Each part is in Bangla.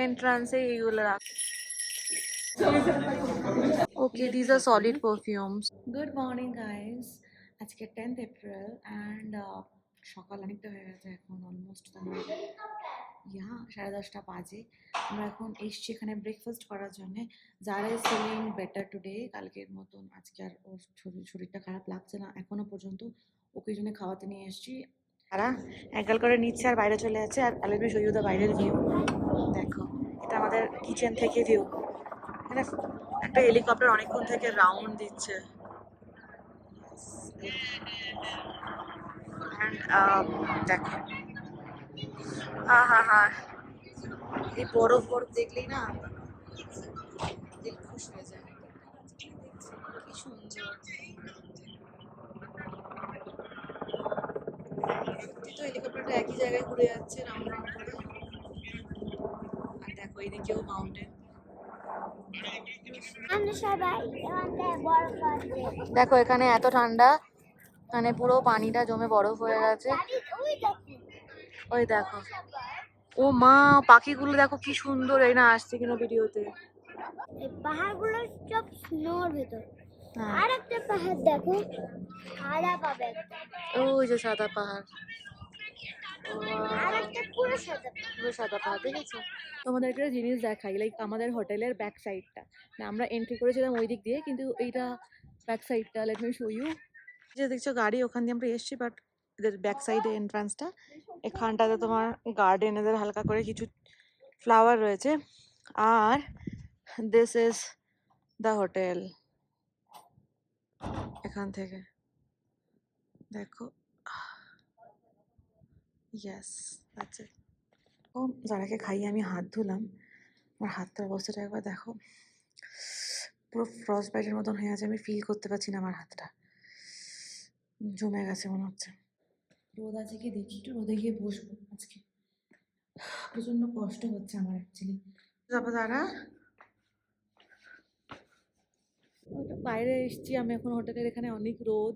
এন্ট্রান্সে এইগুলো রাখ। Okay, these are solid perfumes. Good morning guys. আজকে 10th April and সকাল অনেকটা হয়ে গেছে, এখন অলমোস্ট 10:30 বাজে। আমরা এখন এসছি এখানে ব্রেকফাস্ট করার জন্য। যারা ইজ ফিলিং বেটার টুডে, কালকের মতন আজকে আর ওর শরীরটা খারাপ লাগছে না এখনো পর্যন্ত। ওকে জন্য খাওয়াতে নিয়ে এসছি। তারা একগাল করে নিচ্ছে আর বাইরে চলে যাচ্ছে। আর আলেবি সৈয়দা বাইরের ভিউ দেখো, এটা আমাদের কিচেন থেকে ভিউ। এখানে একটা হেলিকপ্টার অনেকক্ষণ থেকে রাউন্ড দিচ্ছে। দেখো হা এই বরফ বরফ দেখলেই না দিল খুশ হয়ে যায়। কি সুন্দর। তো হেলিকপ্টারটা একই জায়গায় ঘুরে যাচ্ছে রাউন্ড রাউন্ড করে। আর দেখো এদিকেও মাউন্টেন। দেখো এখানে এত ঠান্ডা, মানে পুরো পানিটা জমে বরফ হয়ে গেছে। ওই দেখো, ও মা পাখিগুলো দেখো কি সুন্দর। এই না আসছে কিনা ভিডিওতে। এই পাহাড়গুলো সব স্নোর ভিতর। আর একটা পাহাড় দেখো, সাদা পাবে। ওই যে সাদা পাহাড়, আর একটা পুরো সাদা পুরো সাদা পাহাড় দেখেছো? তোমাদের একটা জিনিস দেখাই, লাইক আমাদের হোটেলের ব্যাক সাইডটা, আমরা এন্ট্রি করেছিলাম ওই দিক দিয়ে, কিন্তু এইটা ব্যাক সাইডটা। Let me show you. যে দেখছো গাড়ি, ওখান দিয়ে আমরা এসেছি, বাট এদের ব্যাক সাইডে এন্ট্রান্সটা। এখানটাতে তোমার গার্ডেন, এদের হালকা করে কিছু ফ্লাওয়ার রয়েছে। আর দিস ইজ দ্য হোটেল। এখান থেকে দেখো, ইয়েস দ্যাটস ইট। ও যারাকে খাইয়ে আমি হাত ধুলাম, আমার হাতটার অবস্থাটা একবার দেখো, পুরো ফ্রস্ট বাইটের মতন হয়ে আছে। আমি ফিল করতে পারছি না, আমার হাতটা জমে গেছে মনে হচ্ছে। রোদ আছে কি দেখি, একটু রোদে গিয়ে বসবো আজকে। প্রচন্ড কষ্ট হচ্ছে আমার অ্যাকচুয়ালি। তারপর দাঁড়া, বাইরে এসছি আমি এখন হোটেলের। এখানে অনেক রোদ।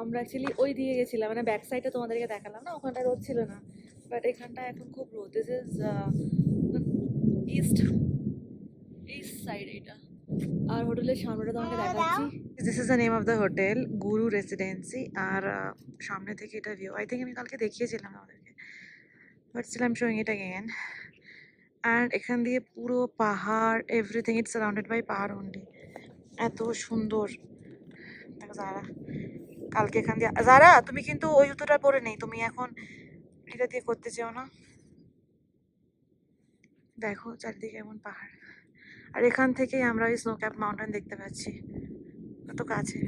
আমরা অ্যাকচুয়ালি ওই দিয়ে গেছিলাম, মানে ব্যাক সাইডে তোমাদেরকে দেখালাম না, ওখানটা রোদ ছিল না, বাট এখানটা এখন খুব রোদ। দিস ইজ ইস্ট সাইড এটা। আর হোটেলের সামনেটা তোমাকে দেখাচ্ছি। This is the name of the hotel, Guru residency. আর সামনে থেকে এটা ভিউ। আই থিঙ্ক আমি কালকে দেখিয়েছিলাম আমাদেরকে, but still I am showing it again. And এখান দিয়ে পুরো পাহাড়, এভরিথিং ইটস সারাউন্ডেড বাই পাহাড় অনলি। এত সুন্দর। দেখো যারা কালকে এখান দিয়ে, যারা তুমি কিন্তু ওই জুতোটা পরে নেই, তুমি এখন এটা দিয়ে করতে চাও না। দেখো চারিদিকে এমন পাহাড়, আর এখান থেকেই আমরা ওই স্নো ক্যাপ মাউন্টেন দেখতে পাচ্ছি কত কাছে।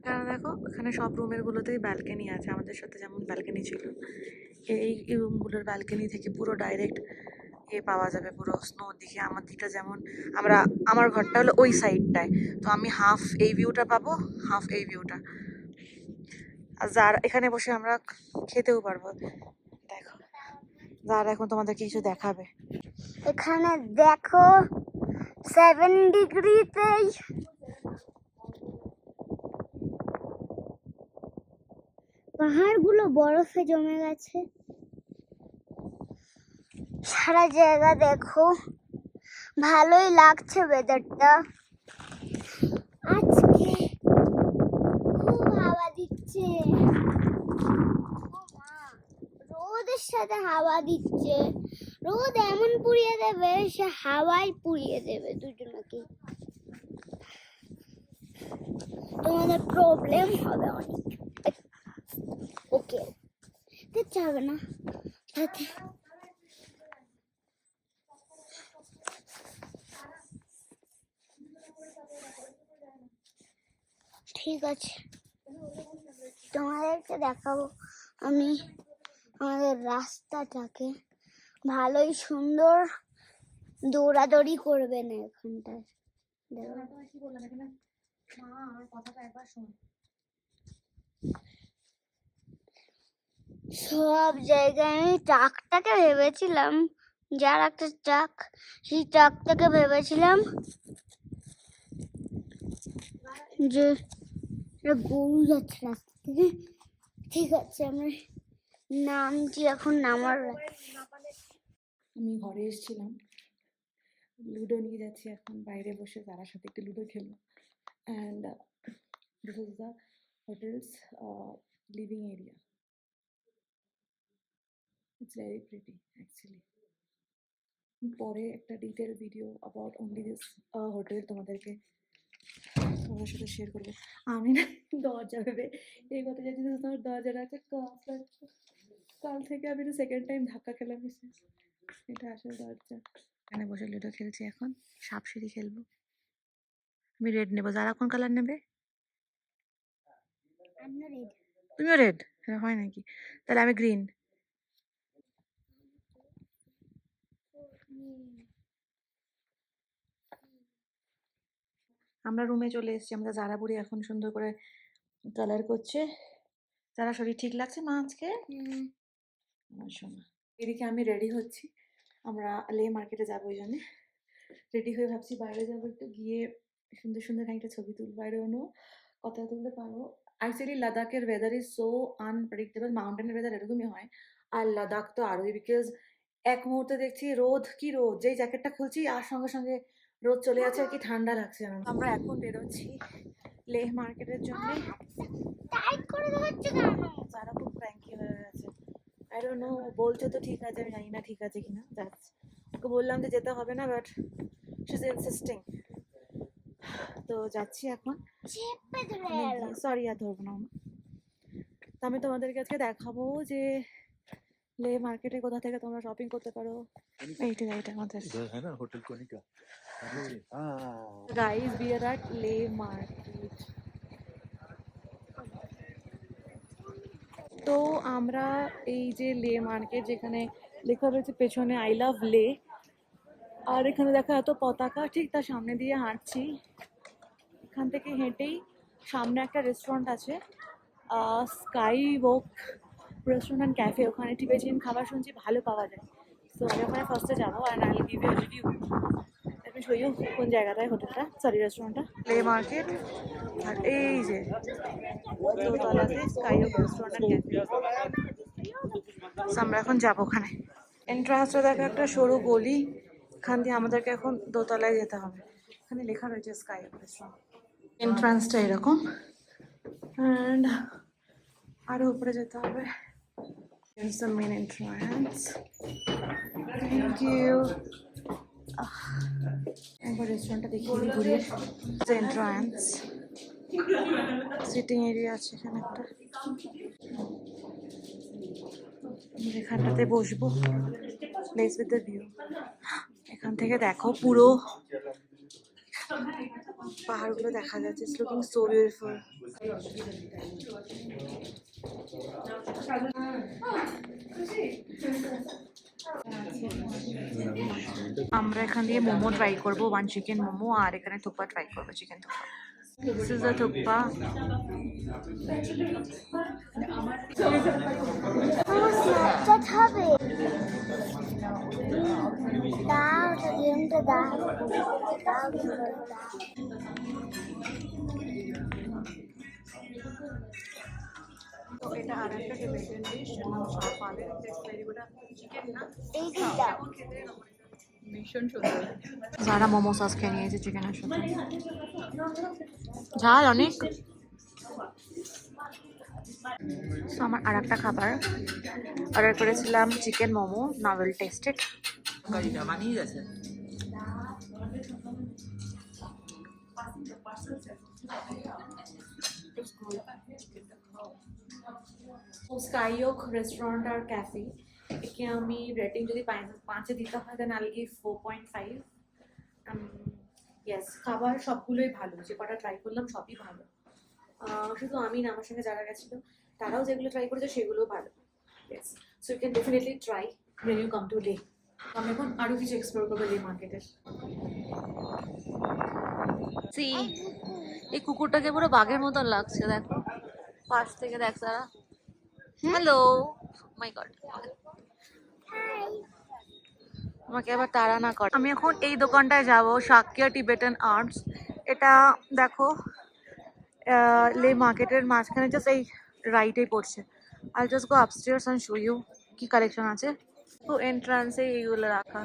কারণ দেখো এখানে সব রুমের গুলোতেই ব্যালকনি আছে, আমাদের সাথে যেমন ব্যালকনি ছিল। এই রুমগুলোর ব্যালকনি থেকে পুরো ডাইরেক্ট পাওয়া যাবে, পুরো স্নো দিকে। আমার দিকটা যেমন, আমার ঘরটা হলো ওই সাইডটায়, তো আমি হাফ এই ভিউটা পাবো, হাফ এই ভিউটা। আর যার এখানে বসে আমরা খেতেও পারবো। দেখো যার এখন তোমাদেরকে কিছু দেখাবে। এখানে দেখো 7 ডিগ্রিতেই পাহাড়গুলো বরফে জমে গেছে। সারা জায়গা দেখো, ভালোই লাগছে ওয়েদারটা। আজকে খুব হাওয়া দিচ্ছে, রোদের সাথে হাওয়া দিচ্ছে। রোদ এমন পুড়িয়ে দেবে, সে হাওয়াই পুড়িয়ে দেবে দুজনকে। তোমাদের প্রবলেম হবে অনেক। ওকে দেখতে হবে না সাথে। ঠিক আছে, তোমাদেরকে দেখাবো আমি আমাদের রাস্তাটাকে। ভালোই সুন্দর, দৌড়াদৌড়ি করবে না এখানটায়। সব জায়গায় আমি ট্রাকটাকে ভেবেছিলাম, যার একটা ট্রাক, সেই ট্রাকটাকে ভেবেছিলাম যে গরু যাচ্ছে রাস্তা থেকে। ঠিক আছে, আমরা নামছি এখন, নামার আমি ঘরে এসেছিলাম, লুডো নিয়ে যাচ্ছি এখন বাইরে বসে তার সাথে একটু লুডো খেলবো। And this is the hotels living area. It's very pretty actually. পরে একটা detail video about only this hotel তোমাদের সাথে শেয়ার করবো। আমি না দরজা ভেবে এই কথা যাচ্ছি, তোমার দরজাটা আছে কাল থেকে আমি তো সেকেন্ড টাইম ধাক্কা খেলাম এসে। এটা আসলে দরজা। এখানে বসে লুডো খেলছি, এখন সাপ সিঁড়ি খেলবো। আমি রেড নেবো, যারা কোন কালার নেবে? তুমিও রেড? হয় নাকি? তাহলে আমি গ্রিন। আমরা রুমে চলে এসেছি, আমরা যারা বুড়ি এখন সুন্দর করে কালার করছে। যারা শরীর ঠিক লাগছে মা আজকে? আমার শোনা। এদিকে আমি রেডি হচ্ছি, আমরা লে মার্কেটে যাবো, ওই জন্যে রেডি হয়ে ভাবছি বাইরে যাবো, একটু গিয়ে সুন্দর সুন্দর খানিকটা ছবি তুলবো, বাইরেও কথা তুলতে পারবো। অ্যাকচুয়ালি লাদাখের ওয়েদার ইজ সো আনপ্রেডিক্টেবল, মাউন্টেনের ওয়েদার এরকমই হয়, আর লাদাখ তো আরোই, বিকজ এক মুহূর্তে দেখছি রোদ, কি রোদ, যেই জ্যাকেটটা খুলছি আর সঙ্গে সঙ্গে রোদ চলে যাচ্ছে, আর কি ঠান্ডা লাগছে না। আমরা এখন বেরোচ্ছি লেহ মার্কেটের জন্য। যারা খুব ক্র্যাঙ্কি হয়ে গেছে, আই ডোন্ট নো, বলছে তো ঠিক আছে, আমি জানি না ঠিক আছে কিনা। দ্যাটস, ওকে বললাম যে যেতে হবে না, বাট শি ইজ ইনসিস্টিং। তো যাচ্ছি এখন। সরি, আর ধরবো না। তো আমি তোমাদেরকে আজকে দেখাবো যে লে মার্কেটে কোথা থেকে তোমরা শপিং করতে পারো। এইটা আমাদের hotel Konika. Guys, we are at Leh market. তো আমরা এই যে লে মার্কেট, যেখানে লেখা রয়েছে পেছনে আই লাভ লে, আর এখানে দেখা এত পতাকা, ঠিক তার সামনে দিয়ে হাঁটছি। এখান থেকে হেঁটেই সামনে একটা রেস্টুরেন্ট আছে, sky walk restaurant and cafe. ওখানে টিবেটিয়ান খাবার শুনছি ভালো পাওয়া যায়। সো আমি ওখানে ফার্স্টে যাবো, and I will give you review. আমি শো ইউ কোন জায়গাটায় হোটেলটা, সরি রেস্টুরেন্টটা। লে মার্কেট, আর এই যে দোতলাতে sky walk restaurant and cafe. আমরা এখন যাবো ওখানে। এন্ট্রান্সটা দেখো, একটা সরু গলি, এখান দিয়ে আমাদেরকে এখন দোতলায় যেতে হবে। এখানে লেখা রয়েছে স্কাই ওয়াক রেস্টুরেন্ট। এন্ট্রান্সটা এরকম, অ্যান্ড আরো উপরে যেতে হবে। Here's the main entrance. Thank you. একবার রেস্টুরেন্টটা দেখিয়ে দিই ঘুরিয়ে। এন্ট্রান্স, সিটিং এরিয়া আছে এখানে একটা, এখানটাতে বসবো। Place with the view. এখান থেকে দেখো পুরো পাহাড়গুলো দেখা যাচ্ছে। It's looking so beautiful. আমরা এখান দিয়ে মোমো ট্রাই করবো, 1 চিকেন মোমো, আর এখানে থুকপা ট্রাই করবো, chicken thukpa. This is the thukpa. Snapchat হবে। দাও, গেমটা দাও। তো এটা আরেকটা টিবেটান ডিশ, নাম শাহ পালের। It's very good. চিকেন না, এই দাও। ভীষণ সুন্দর। যারা মোমো সস খেয়ে নিয়েছে চিকেনের সাথে, ঝাল অনেক। সো আমার আর একটা খাবার অর্ডার করেছিলাম, chicken momo, novel tasted. Sky walk restaurant আর ক্যাফে, একে আমি রেটিং যদি 5-এ দিতে হয়, দেন আই গিভ 4.5। ইয়েস, খাবার সবগুলোই ভালো, যে কটা ট্রাই করলাম সবই ভালো। শুধু আমি না, আমার সঙ্গে যারা গেছিল তারাও যেগুলো ট্রাই করেছে সেগুলো ভালো। Yes, so you can definitely try when you come to লে। আমি এখন আরও কিছু এক্সপ্লোর করবো লে মার্কেটের। এই কুকুরটাকে পুরো বাঘের মতন লাগছে, দেখো পাশ থেকে দেখ তারা। হ্যালো, মাই গড, আমাকে আবার তাড়া না কর। আমি এখন এই দোকানটায় যাবো, শাক্যা টিবেটান আর্টস। এটা দেখো লে মার্কেটের মাঝখানে, জাস্ট এই রাইটেই পড়ছে। I just go upstairs and show you কি কালেকশন আছে। ও এন্ট্রান্সে এইগুলো রাখা।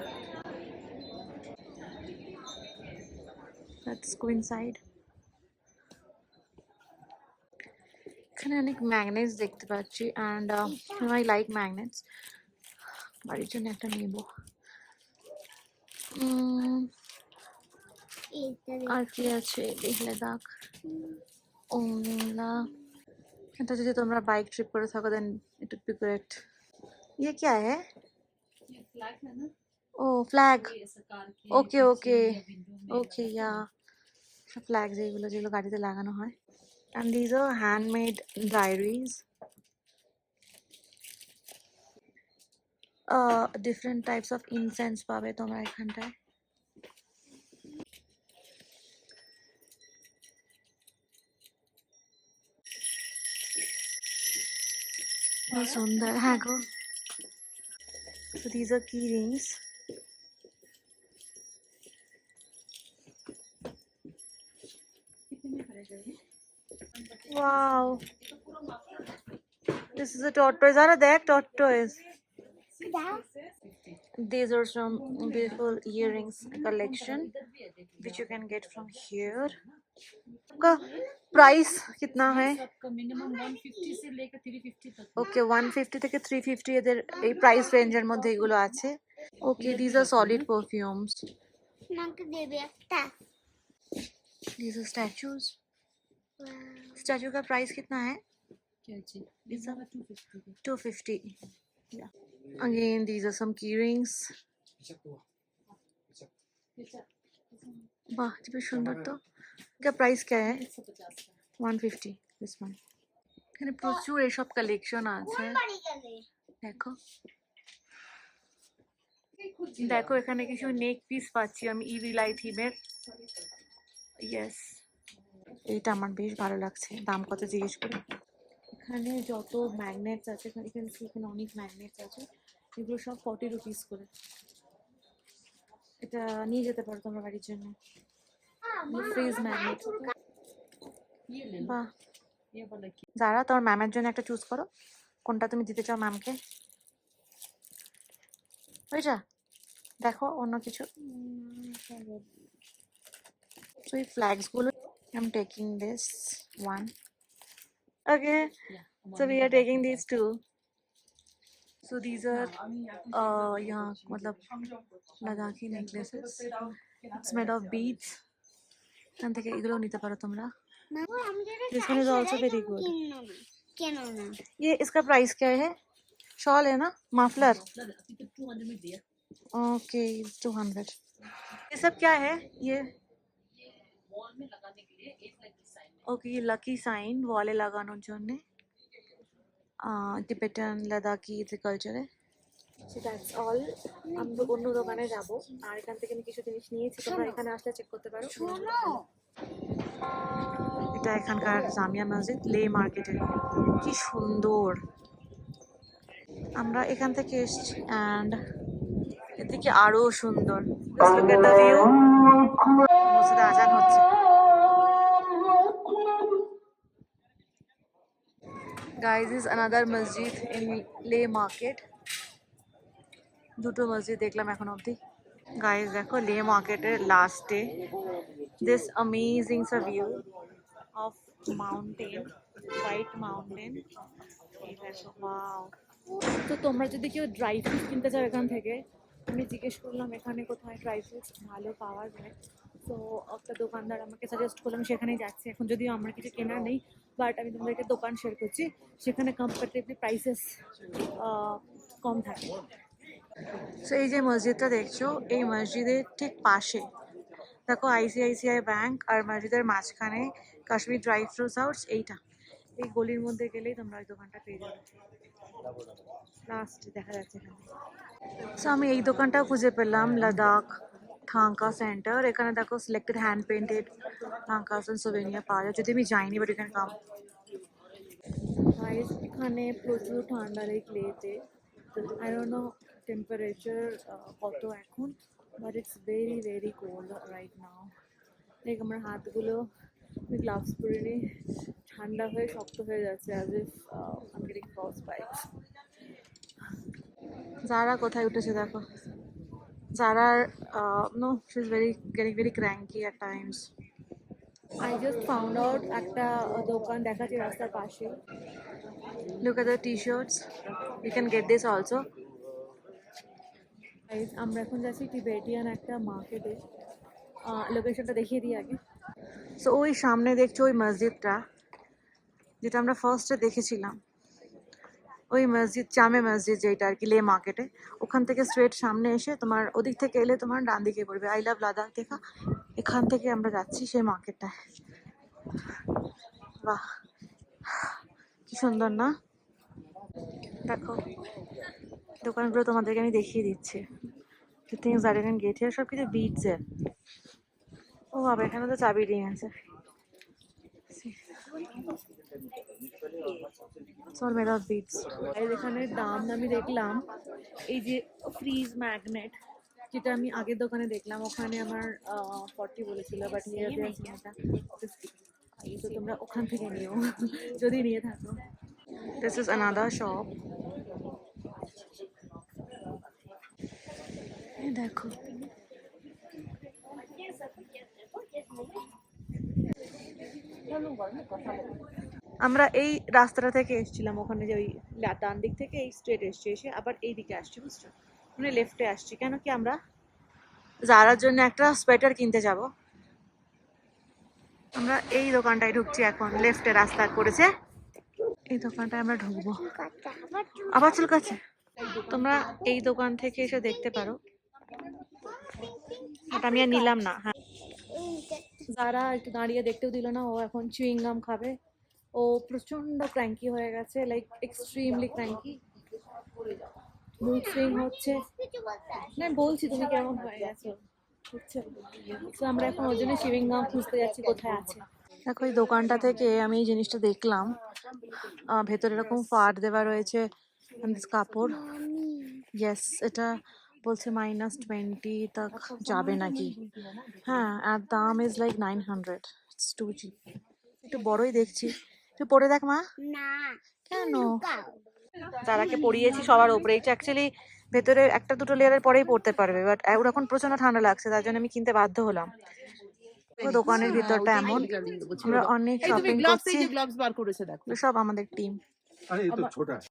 Let's go inside. এখানে অনেক ম্যাগনেটস দেখতে পাচ্ছি অ্যান্ড আই লাইক ম্যাগনেটস। বাড়ির জন্য একটা নেব। এইটা আর কি আছে দেখলে দাগ ওলা। এটা যদি তোমরা বাইক ট্রিপ করে থাকো দেন ইট উড বি গ্রেট। ये क्या है? ओ फ्लैग। ওকে ওকে ওকে ইয়া, ফ্ল্যাগ যেগুলো যেগুলো গাড়িতে লাগানো হয়। And these are handmade diaries. Different types of incense পাবে তোমরা এখানটায়। সুন্দর, হ্যাঁ গো। So these are key rings. Wow. This is a tortoise. Zara dekh tortoise. These are some beautiful earrings collection which you can get from here. का प्राइस कितना है? मिनिमम 150 से लेकर 350 तक। ওকে 150 থেকে 350 এদের এই প্রাইস রেঞ্জের মধ্যে এগুলো আছে। Okay this are solid perfumes. আমাকে দেবে একটা। These are statues. स्टैचू का प्राइस कितना है? क्या चीज? ये सब 250 के। 250. Yeah. Again, these are some key rings. वाह कितना सुंदर। तो क्या प्राइस क्या है? 150 का। 150 this one. এখানে প্রচুর এসব কালেকশন আছে। বাড়ি গেলে দেখো দেখো এখানে কিছু নেক পিস পাচ্ছি আমি ইভি লাইট হিমের। ইয়েস, এইটা আমার বেশ ভালো লাগছে। দাম কত জিজ্ঞেস করি। এখানে যত ম্যাগনেটস আছে এখানে অনেক ম্যাগনেটস আছে। এগুলো সব 40 রুপিস করে। এটা নিয়ে যেতে পারো তোমার বাড়ির জন্য। Fridge magnet. ये ले लो। বাহ, ये वाला की। যারা তোমার ম্যামের জন্য একটা চুজ করো, কোনটা তুমি দিতে চাও ম্যামকে। ওইটা দেখো অন্য কিছু। So এই ফ্ল্যাগস গুলো I'm taking this one. Okay, Yeah, so we are taking these two. So these are यहाँ मतलब Ladakhi necklaces. It's made of beads. এখান থেকে এগুলো নিতে পারো তোমরা। মামা আমি যেটা This one is also very good. কেন না ये इसका प्राइस क्या है? शॉल है ना, मफलर। अभी तो 200 में दिया। ओके 200। ये सब क्या है? ये वॉल में लगाने के लिए एक लाइक डिजाइन है। ওকে লাকি সাইন ওয়ালে লাগানোর জন্য টিবেটান লাদাখি কালচারে। So that's all. আমি তো অন্য দোকানে যাব আর এখান থেকে আমি কিছু জিনিস নিয়েছি, তোমরা এখানে আসলে চেক করতে পারো। শোনো এটা এখানকার জামিয়া মসজিদ লে মার্কেটের। কি সুন্দর। আমরা এখান থেকে এসেছি অ্যান্ড এদিকে আরো সুন্দর। Just look at the view. মসজিদে আজান হচ্ছে। Guys, this is another masjid in Leh Market. দুটো মসজিদ দেখলাম এখন অবধি। গাইজ দেখো লে মার্কেটের লাস্টে this amazing view of mountain, white mountain. এই দেখো ওয়াও। তো তোমরা যদি কেউ ড্রাই ফ্রুটস কিনতে চাও এখান থেকে, আমি জিজ্ঞেস করলাম এখানে কোথায় ড্রাই ফ্রুটস ভালো পাওয়া যায়। তো একটা দোকানদার আমাকে সাজেস্ট করলাম, সেখানেই যাচ্ছি এখন। যদিও আমার কিছু কেনা নেই, বাট আমি তোমাদেরকে দোকান শেয়ার করছি, সেখানে কম্পারেটিভলি প্রাইসেস কম থাকে। সো এই যে মসজিদটা দেখছো, এই মসজিদের ঠিক পাশে দেখো আইসিআইসিআই ব্যাংক, আর মসজিদের মাঝখানে কাশ্মীর ড্রাই ফ্রুটস হাউস। এইটা এই গলির মধ্যে গেলেই তোমরা ওই দোকানটা পেয়ে যাবে। লাস্ট দেখা যাচ্ছে এখানে। সো আমি এই দোকানটাও খুঁজে পেলাম, লাদাখ থাঙ্কা সেন্টার। এখানে দেখো selected hand painted thangkas and souvenir পাওয়া যায়। যদি আমি যাইনি, বাট এখানে কাম। এখানে প্রচুর ঠান্ডা like লেতে। I don't know temperature কত এখন, but it's very very cold right now. Like আমার হাতগুলো গ্লাভস পরে নিয়ে ঠান্ডা হয়ে শক্ত হয়ে যাচ্ছে, as if I'm getting frostbite. যারা কোথায় উঠেছে দেখো। যারার no, she is very getting very cranky at times. I just found out একটা দোকান দেখাচ্ছে রাস্তার পাশে। Look at the T-shirts, you can get this also. আমরা এখন যাচ্ছি টিবেটিয়ান একটা মার্কেটে। লোকেশনটা দেখিয়ে দিই আগে। সো ওই সামনে দেখছো ওই মসজিদটা, যেটা আমরা ফার্স্টে দেখেছিলাম, ওই মসজিদ, জামে মসজিদ যেটা আর কি, লে মার্কেটে। ওখান থেকে স্ট্রেট সামনে এসে তোমার ওদিক থেকে এলে তোমার ডান দিকে পড়বে আই লাভ লাদাখ দেখা। এখান থেকে আমরা যাচ্ছি সেই মার্কেটটায়। বাহ, কি সুন্দর না? দেখো দোকানগুলো তোমাদেরকে আমি দেখিয়ে দিচ্ছি। The things that you can get here সব কিছু বিটস এর। ও বাবা, এখানে তো চাবি রিং আছে। It's all made of beads. আর এখানে দাম আমি দেখলাম, এই যে ফ্রিজ ম্যাগনেট, যেটা আমি আগের দোকানে দেখলাম ওখানে আমার 40 বলেছিল, but here they are saying এটা 50। তো তোমরা ওখান থেকে নিও যদি নিয়ে থাকো। This is another shop. এই দেখো, আমরা এই রাস্তাটা থেকে এসেছিলাম, ওখানে যে ওই ডান দিক থেকে এই স্ট্রেট এসছি, এসে আবার এই দিকে আসছি, বুঝছো? মানে লেফটে আসছি কেন কি, আমরা জারার জন্য একটা সোয়েটার কিনতে যাব। আমরা এই দোকানটায় ঢুকছি এখন, লেফটে রাস্তা করেছে, এই দোকানটায় আমরা ঢুকবো। আবার চুলকাচ্ছে। তোমরা এই দোকান থেকে এসে দেখতে পারো, বাট আমি আর নিলাম না। হ্যাঁ, যারা একটু দাঁড়িয়ে দেখতেও দিল না, ও এখন চুইং গাম খাবে। ও প্রচন্ড ক্র্যাঙ্কি হয়ে গেছে, like extremely cranky, mood swing হচ্ছে। না বলছি তুমি কেমন হয়ে গেছো, বুঝছো? তো আমরা এখন ওর জন্য চুইং গাম খুঁজতে যাচ্ছি কোথায় আছে। দেখো এই দোকানটা থেকে আমি এই জিনিসটা দেখলাম, ভেতরে এরকম ফাট দেওয়া রয়েছে কাপড়। ইয়েস, এটা বলছে -20 তক যাবে নাকি। হ্যাঁ, আর দাম is like 900। It's too cheap. একটু বড়ই দেখছি, তুই পরে দেখ মা। না, কেন? যারাকে পরিয়েছি সবার উপরে, এটা অ্যাকচুয়ালি ভেতরে একটা দুটো লেয়ারের পরেই পড়তে পারবে, বাট ওর এখন প্রচন্ড ঠান্ডা লাগছে, তার জন্য আমি কিনতে বাধ্য হলাম। তো দোকানের ভিতরটা এমন, আমরা অনেক শপিং করছি, সব আমাদের টিম।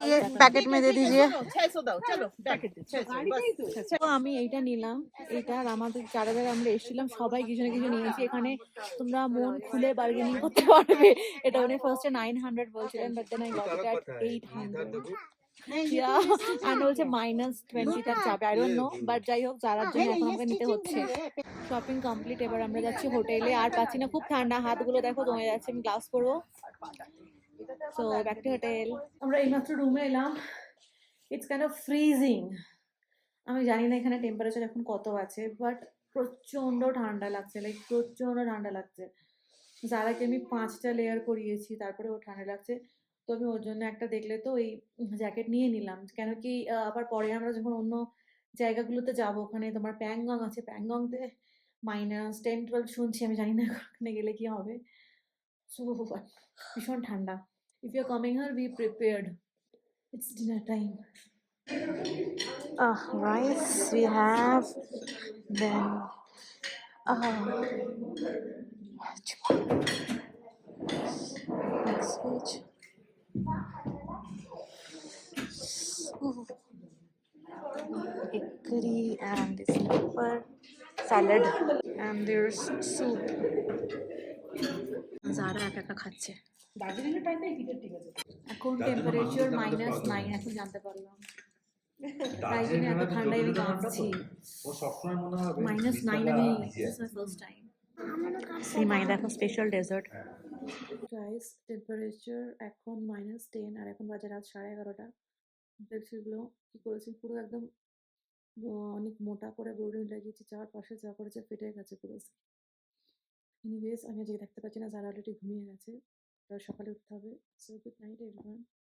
ये पैकेट में दे दीजिए। তো আমি এইটা নিলাম, এইটা। আর আমাদের যারা যারা আমরা এসেছিলাম সবাই কিছু না কিছু নিয়েছি। এখানে তোমরা মন খুলে বার্গেনিং করতে পারবে। এটা উনি ফার্স্টে 900 বলছিলেন, but then I got it at 800। আর বলছে -20 তক যাবে, আই ডোন্ট নো, বাট যাই হোক, যারার জন্য এখন আমাকে নিতে হচ্ছে। শপিং কমপ্লিট, এবার আমরা যাচ্ছি হোটেলে। আর পাচ্ছি না, খুব ঠান্ডা, হাতগুলো দেখো জমে যাচ্ছে, আমি গ্লাভস পরবো। So back to hotel. আমরা এইমাত্র রুমে এলাম, ইটস কাইন্ড অফ ফ্রিজিং। আমি জানি না এখানে টেম্পারেচার এখন কত আছে, বাট প্রচন্ড ঠান্ডা লাগছে, লাইক প্রচন্ড ঠান্ডা লাগছে। যারাকে আমি 5টা লেয়ার করিয়েছি, তারপরে ও ঠান্ডা লাগছে। তো আমি ওর জন্য একটা দেখলে তো এই জ্যাকেট নিয়ে নিলাম, কেন কি আবার পরে আমরা যখন অন্য জায়গাগুলোতে যাব, ওখানে তোমার প্যাংগং আছে, প্যাংগংতে -10-12 শুনছি, আমি জানি না ওখানে গেলে কি হবে। সো ভীষণ ঠান্ডা। If you are coming here, be prepared, it's dinner time. Rice we have, then next page. Egg curry and this pepper salad, and there's soup. যারা একা একা খাচ্ছে। এখন টেম্পারেচার -9, এখন জানতে পারলাম, তাই জন্য এত ঠান্ডায় আমি কাঁপছি। -9 আমি, দিস মাই ফার্স্ট টাইম। সিমাই দেখো, স্পেশাল ডেজার্ট। গাইস, টেম্পারেচার এখন -10, আর এখন বাজে রাত 11:30। দেখছিগুলো কি করেছি, পুরো একদম অনেক মোটা করে বোর্ডিং লাগিয়েছি, চারপাশে যা করেছে ফেটে গেছে পুরো। এনিওয়েজ, আমি আজকে দেখতে পাচ্ছি না, যারা অলরেডি ঘুমিয়ে গেছে, তার সকালে উঠতে হবে। So good night everyone.